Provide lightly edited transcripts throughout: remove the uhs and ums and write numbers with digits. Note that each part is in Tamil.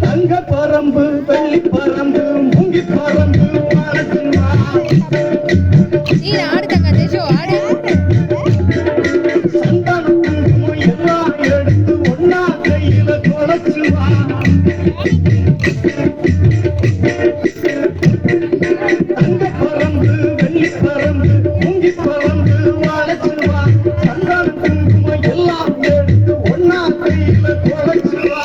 தங்க பரம்பு வெள்ளி பரம்பு முங்கி பரம்பு சந்தானம் குங்குமம் எல்லாம் எடுத்து ஒன்னா கையில தொலைச்சுவா. தங்க பரம்பு வெள்ளி பரம்பு முங்கி பரம்பு வாழச்சுவா. சந்தானம் குங்குமம் எல்லாம் எடுத்து ஒன்னா கையில தொலைச்சுவா.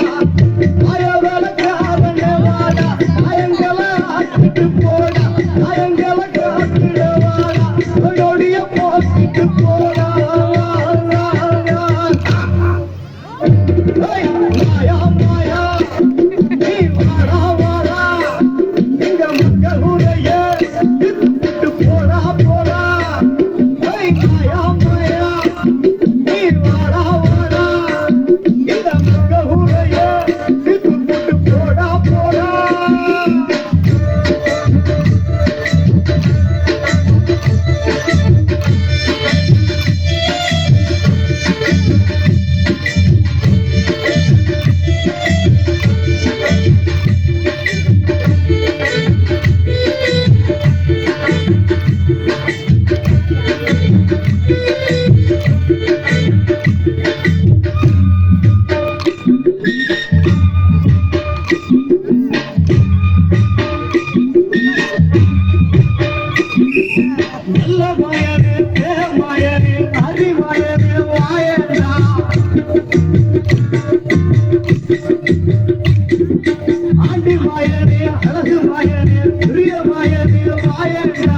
ஆண்டி மாயனே அழகு மாயனே பிரிய மாயனே மாயனா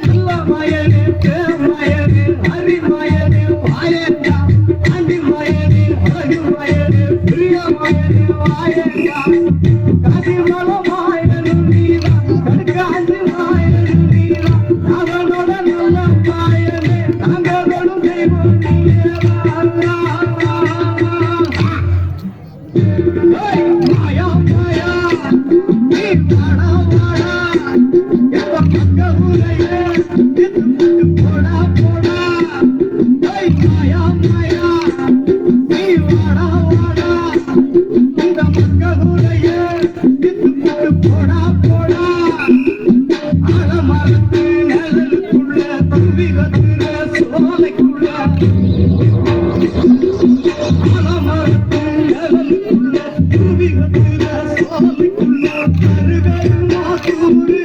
நல்ல மாயனே மாயனே ஹரி மாயனே மாயனா ஆண்டி மாயனே அழகு மாயனே பிரிய மாயனே மாயனா காதி மல மாயனே நீரா கடுகாந்தி மாயனே நீரா அவனோட நல்ல மாயனே நாங்களும் தெய்வம் நீரா. மாயா மாயா நீ வாடா வாடா எங்க மக்கள் ஊரையே போடா போடா. மாயா மாயா நீ வாடா வாடா எங்க மக்கள் ஊரையே போடா போடா. ஆலமரத்து நிழலுக்குள்ள தம்பி கத்துற சோலைக்குள்ள ஆலமரத்து நிழலுக்குள்ள தம்பி கத்துற சோலைக்குள்ள கருகரு மாத்தூரு